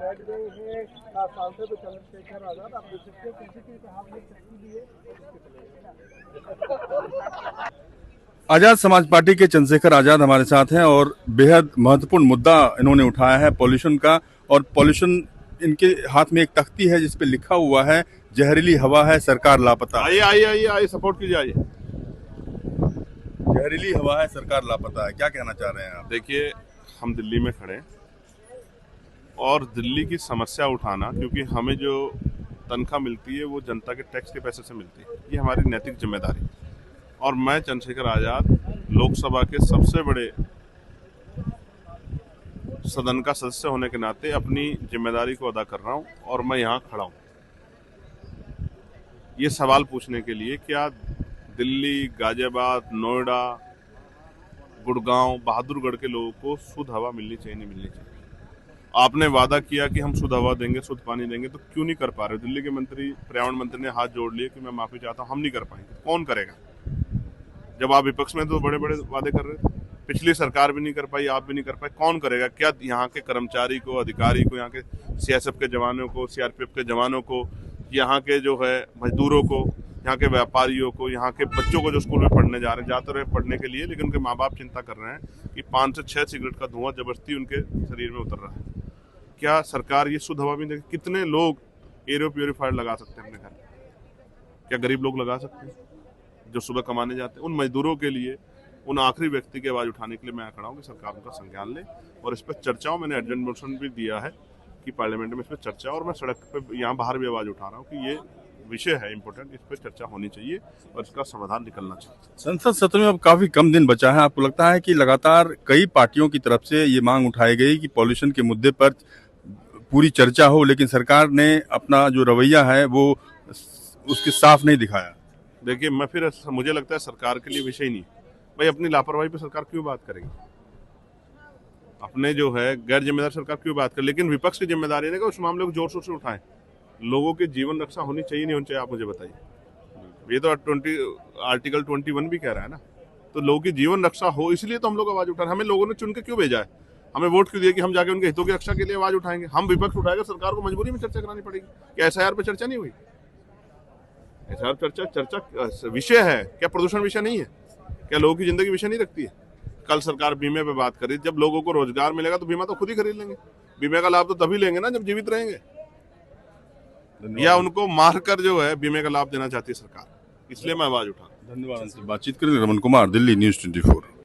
बैठ गए हैं सांसद चंद्रशेखर आजाद। आप देख सकते हैं सीसीटीवी पे हाथ में चक्की लिए आजाद समाज पार्टी के चंद्रशेखर आजाद हमारे साथ हैं और बेहद महत्वपूर्ण मुद्दा इन्होंने उठाया है पॉल्यूशन का। और पॉल्यूशन, इनके हाथ में एक तख्ती है जिस पे लिखा हुआ है जहरीली हवा है सरकार लापता। आइए आइए आइए आइए सपोर्ट कीजिए आइए। जहरीली हवा है सरकार लापता है, क्या कहना चाह रहे हैं आप? देखिए, हम दिल्ली में खड़े हैं और दिल्ली की समस्या उठाना, क्योंकि हमें जो तनख्वाह मिलती है वो जनता के टैक्स के पैसे से मिलती है, ये हमारी नैतिक जिम्मेदारी। और मैं चंद्रशेखर आजाद लोकसभा के सबसे बड़े सदन का सदस्य होने के नाते अपनी जिम्मेदारी को अदा कर रहा हूं और मैं यहाँ खड़ा हूं ये सवाल पूछने के लिए क्या दिल्ली, गाजियाबाद, नोएडा, गुड़गांव, बहादुरगढ़ के लोगों को शुद्ध हवा मिलनी चाहिए, नहीं मिलनी चाहिए? आपने वादा किया कि हम शुद्ध हवा देंगे, शुद्ध पानी देंगे, तो क्यों नहीं कर पा रहे? दिल्ली के मंत्री, पर्यावरण मंत्री ने हाथ जोड़ लिए कि मैं माफी चाहता हूं, हम नहीं कर पाएंगे। कौन करेगा? जब आप विपक्ष में तो बड़े बड़े वादे कर रहे थे, पिछली सरकार भी नहीं कर पाई, आप भी नहीं कर पाए, कौन करेगा? क्या यहाँ के कर्मचारी को, अधिकारी को, यहाँ के सीएसएफ के जवानों को, सीआरपीएफ के जवानों को, यहाँ के जो है मजदूरों को, यहाँ के व्यापारियों को, यहाँ के बच्चों को जो स्कूल में पढ़ने जा रहे हैं, जाते रहे पढ़ने के लिए, लेकिन उनके माँ बाप चिंता कर रहे हैं कि 5 से 6 सिगरेट का धुआं जबरदस्ती उनके शरीर में उतर रहा है। क्या सरकार ये शुद्ध हवा भी देगी? कितने लोग एयर प्योरीफायर लगा सकते हैं अपने घर? क्या गरीब लोग लगा सकते हैं जो सुबह कमाने जाते हैं? उन मजदूरों के लिए, उन आखिरी व्यक्ति की आवाज उठाने के लिए मैं खड़ा हूँ कि सरकार उनका संज्ञान ले और इस पर चर्चा हो। मैंने अर्जेंट मोशन भी दिया है कि पार्लियामेंट में इस पर चर्चा, और मैं सड़क पे यहाँ बाहर भी आवाज उठा रहा हूँ कि ये विषय है इम्पोर्टेंट, इस पर चर्चा होनी चाहिए और इसका समाधान निकलना चाहिए। संसद सत्र में अब काफी कम दिन बचा है, आपको लगता है कि लगातार कई पार्टियों की तरफ से ये मांग उठाई गई कि पॉल्यूशन के मुद्दे पर पूरी चर्चा हो, लेकिन सरकार ने अपना जो रवैया है वो उसके साफ नहीं दिखाया? देखिए, मुझे लगता है सरकार के लिए विषय नहीं भाई, अपनी लापरवाही पे सरकार क्यों बात करेगी? अपने जो है गैर जिम्मेदार सरकार क्यों बात करे? लेकिन विपक्ष की जिम्मेदारी है कि उस मामले को जोर शोर से उठाएं। लोगों की जीवन रक्षा होनी चाहिए, नहीं होनी चाहिए, आप मुझे बताइए। ये तो आर्टिकल 21 भी कह रहा है ना, तो लोगों की जीवन रक्षा हो, इसलिए तो हम लोग आवाज उठा रहे हैं। हमें लोगों ने चुन के क्यों भेजा है? हमें वोट क्यों दिया कि हम जाके उनके हितों की रक्षा के लिए आवाज उठाएंगे? हम विपक्ष उठाएगा, सरकार को मजबूरी में चर्चा करानी पड़ेगी। क्या एसआईआर पे चर्चा नहीं हुई? एसआईआर चर्चा विषय है क्या? प्रदूषण विषय नहीं है क्या? लोगों की जिंदगी विषय नहीं रखती है? कल सरकार बीमे पे बात करी, जब लोगों को रोजगार मिलेगा तो बीमा तो खुद ही खरीद लेंगे। बीमे का लाभ तो तभी लेंगे ना जब जीवित रहेंगे, या उनको मारकर जो है बीमे का लाभ देना चाहती है सरकार, इसलिए मैं आवाज उठा। धन्यवाद। बातचीत करेंगे। रमन कुमार, दिल्ली न्यूज़ 24।